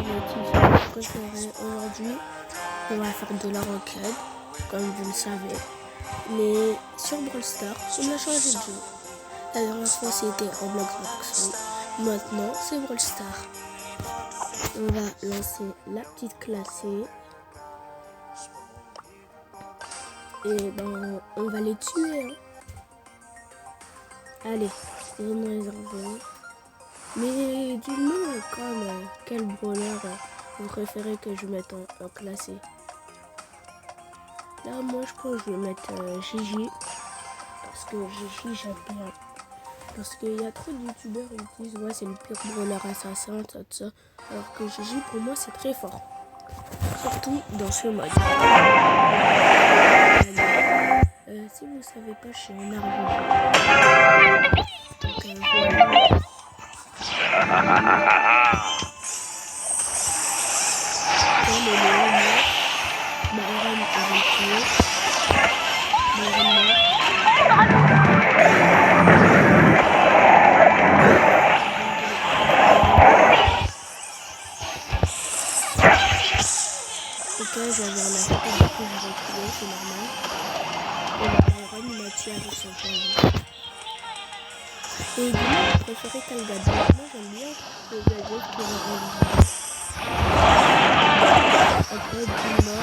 petit préféré aujourd'hui. On va faire de la roquette, comme vous le savez. Mais sur Brawl Stars, on a changé de jeu. La dernière fois c'était Roblox Box. Maintenant c'est Brawl Stars. On va lancer la petite classée. Et ben on va les tuer. Hein. Allez, zone réservée. Mais dis-moi comme quel brawler vous préférez que je mette en classé. Là moi je pense que je vais mettre Gigi. Parce que Gigi j'aime bien. Parce qu'il y a trop de youtubeurs qui disent ouais c'est le pire brawler assassin, tout ça. Alors que Gigi pour moi c'est très fort. Surtout dans ce mode. Si vous savez pas, je suis en argent. Donc voilà. Ok, j'avais un aspect, du coup j'ai retrouvé, c'est normal. Et Byron il m'a tué avec son poison. Et dis-moi, vous préférez quel gadget? Moi j'aime bien le gadget qui est après, dis-moi.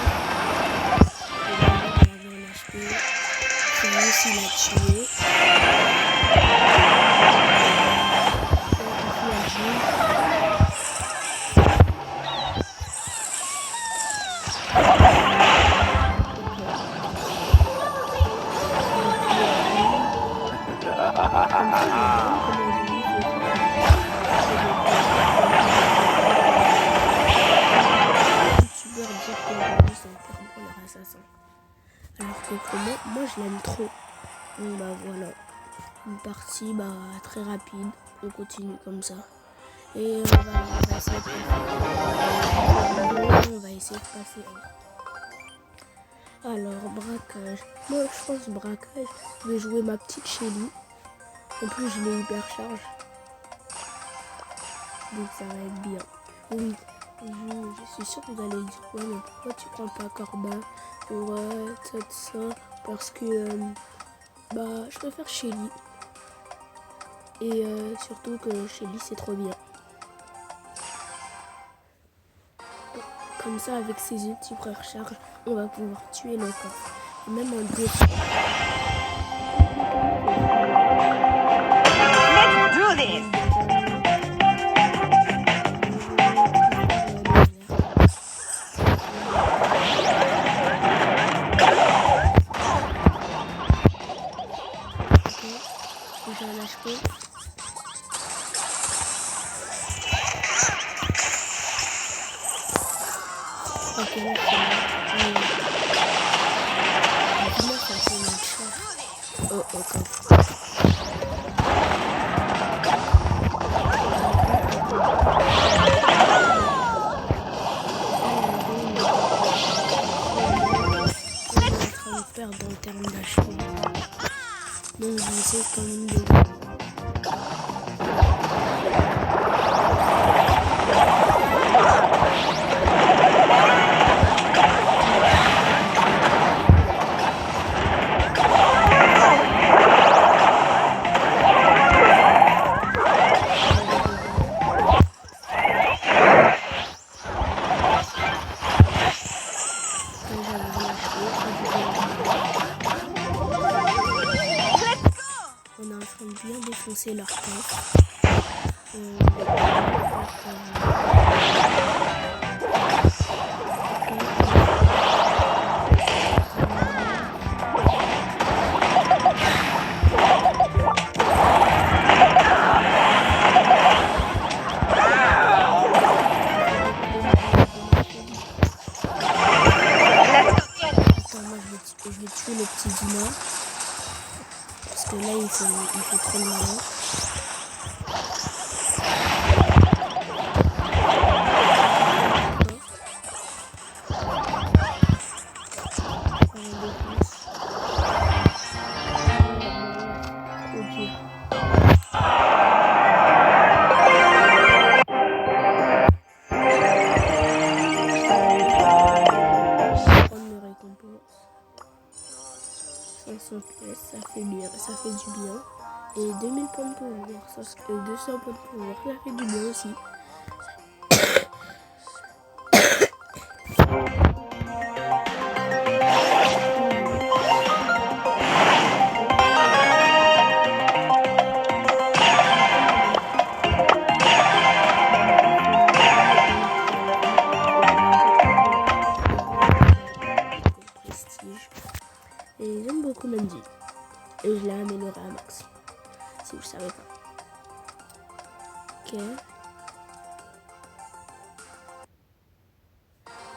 Et là, il avait un HP. C'est lui aussi l'a tué. Alors que pour moi je l'aime trop. Donc bah voilà, une partie très rapide, on continue comme ça. Et on va essayer de passer. Alors braquage, moi je pense braquage, je vais jouer ma petite Shelly. En plus je l'ai hypercharge. Donc ça va être bien. Oui, je suis sûre que vous allez dire ouais mais pourquoi tu prends pas Corbin pour ça parce que je préfère Shelly. Et surtout que Shelly c'est trop bien. Comme ça avec ses ulti recharge, on va pouvoir tuer le coffre. Et même en défense. Let's do this! J'ai un HP. Ok, là c'est bon. Dis-moi ça fait notre chance. Oh, ok. Perdre en termes d'achat. Donc je vais essayer quand même de... On est en train de bien défoncer leur tête. Je vais tuer le petit Dina. Parce que là, il fait trop mal. pièces, ça fait bien, ça fait du bien. Et 2000 points de pouvoir, 200 points de pouvoir, ça fait du bien aussi. Et j'aime beaucoup Mandy. Et je l'ai amélioré à max. Si vous ne savez pas. Ok.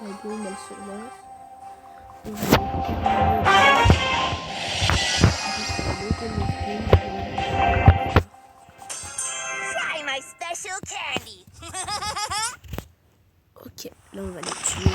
La game, elle se lance. Try my special candy. Ok, là on va les tuer.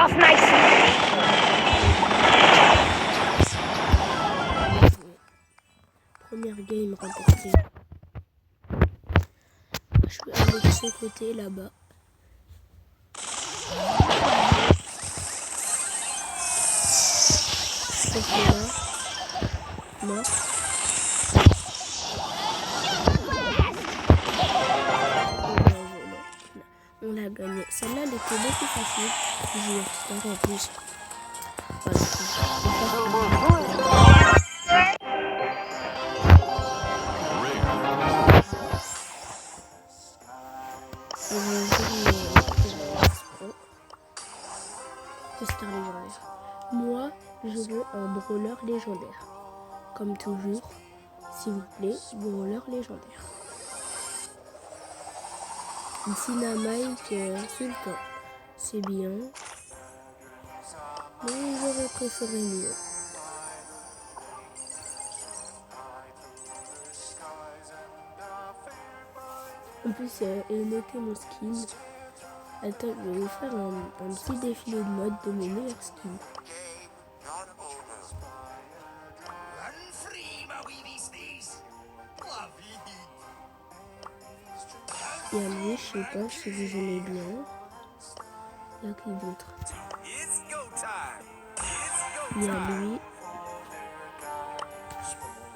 Off my sweet. Première game remportée. Je peux aller de ce côté là-bas. Je fais là. Mort. On l'a gagné. Celle-là, elle était beaucoup facile. Je vais en plus. Star légendaire. Moi, je veux un brawler légendaire. Comme toujours, s'il vous plaît, brawler légendaire. Dynamite Sultan, c'est bien. Mais j'aurais préféré mieux. En plus, notez mon skin. Attends, je vais vous faire un petit défilé de mode de mes meilleurs skins. Il y a lui, je sais pas si vous aimez bien. Il y a qui d'autre? Il y a lui.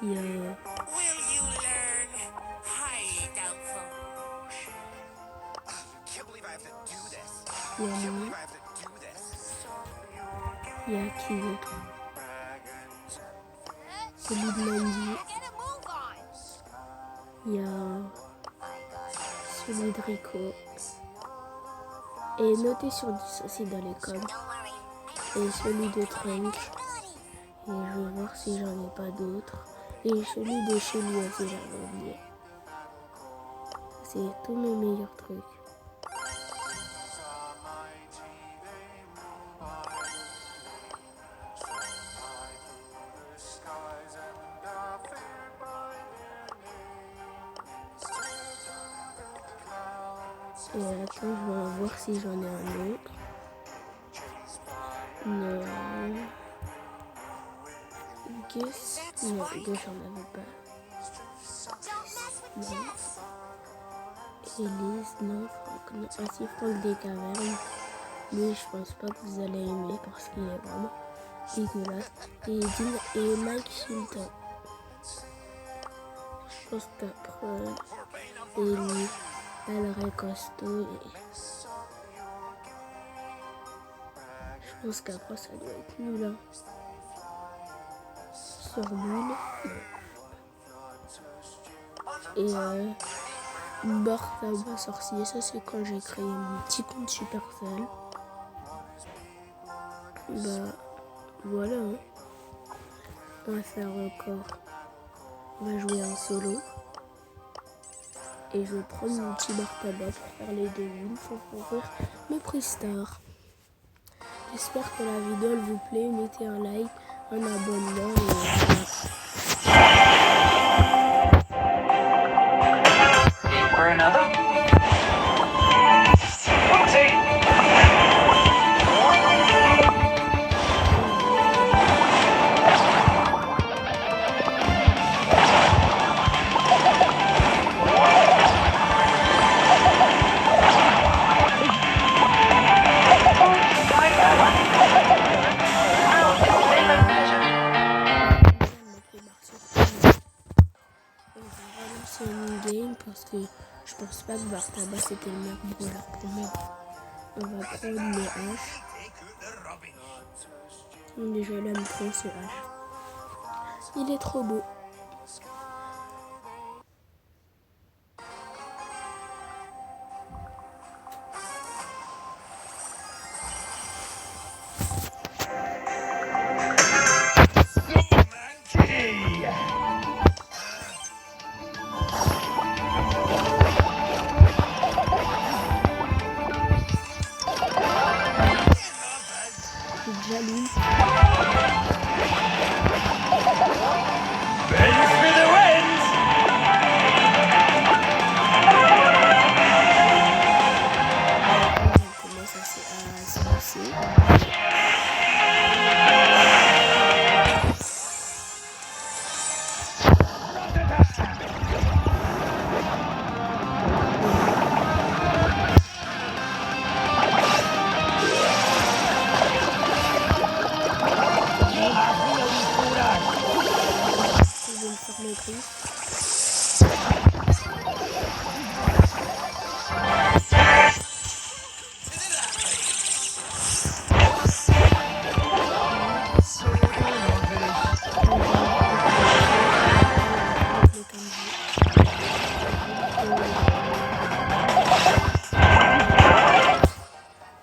Il y a... Il y a lui. Il y a qui d'autre? Celui de Mandy. Il y a celui de Rico. Et notez sur 10 aussi dans les coms. Et celui de Trunk. Et je vais voir si j'en ai pas d'autres. Et celui de chez lui aussi, j'avais oublié. C'est tous mes meilleurs trucs. Et attends, je vais voir si j'en ai un autre. Non. Gus. Non, Gus, j'en avais pas. Non. Elise, non. Franck, non. Ah si, Franck des Cavernes. Lui, je pense pas que vous allez aimer parce qu'il est vraiment dégueulasse. Et Mike Shilton. Je pense qu'après, et lui, elle costaud. Et... je pense qu'après, ça doit être nul. Hein. Sur Bulle. Et Bartaba sorcier, ça c'est quand j'ai créé mon petit compte Supercell. Bah voilà. Hein. On va faire encore. On va jouer en solo. Et je vais prendre mon petit Bartaba pour faire les devines pour ouvrir mes prestars. J'espère que la vidéo elle vous plaît. Mettez un like, un abonnement et Or another? parce que je pense pas que Bartaba c'était le meilleur brawler pour moi. On va prendre le H. Déjà là, me prend ce H. Il est trop beau. Jaloux. Commence à se lancer.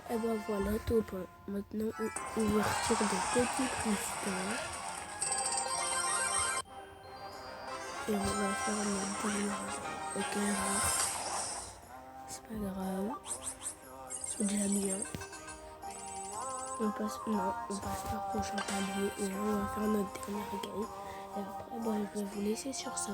Et ben voilà, top 1. Maintenant, ouverture de petit cristal. Et on va faire notre dernière. Ok, rare. C'est pas grave. C'est déjà bien. On passe par prochain palier. Et là, on va faire notre dernière game. Et après, bon, je vais vous laisser sur ça.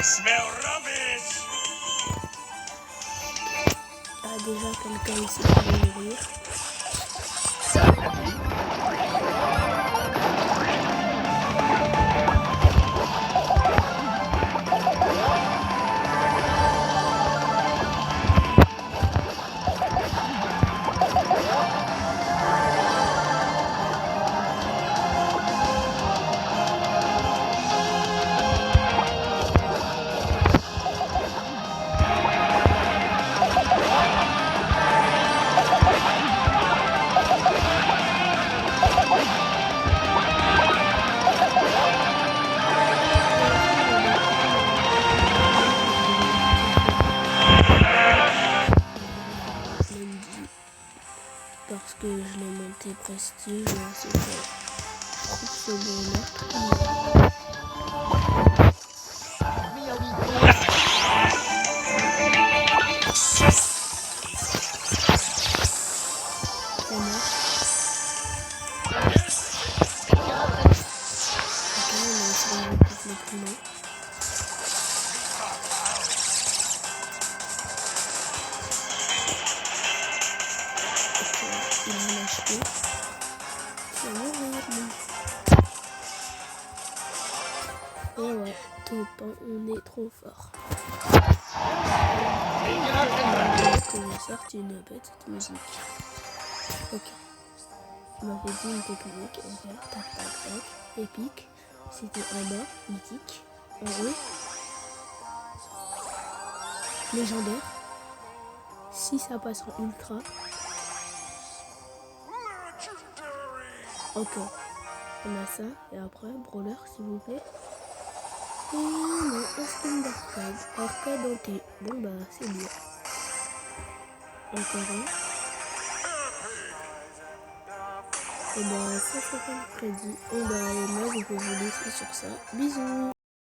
Smell rubbish. Ah, déjà quelqu'un ici qui va mourir. Parce que je l'ai monté prestige, c'est que je trouve ce bon-là trop Et ouais, top 1, on est trop fort. On a sorti une petite musique. Ok. On m'avait dit une technique. Ok, tac tac tac. Épique. C'était en bas, mythique. En haut. Légendaire. Si ça passe en ultra. Ok. On a ça. Et après, brawler s'il vous plaît. Et non, un skin d'arcade. Arcade en T. Bon bah c'est bien. Encore un. Et bah 150 crédits. Et bah moi je vais vous laisser sur ça. Bisous.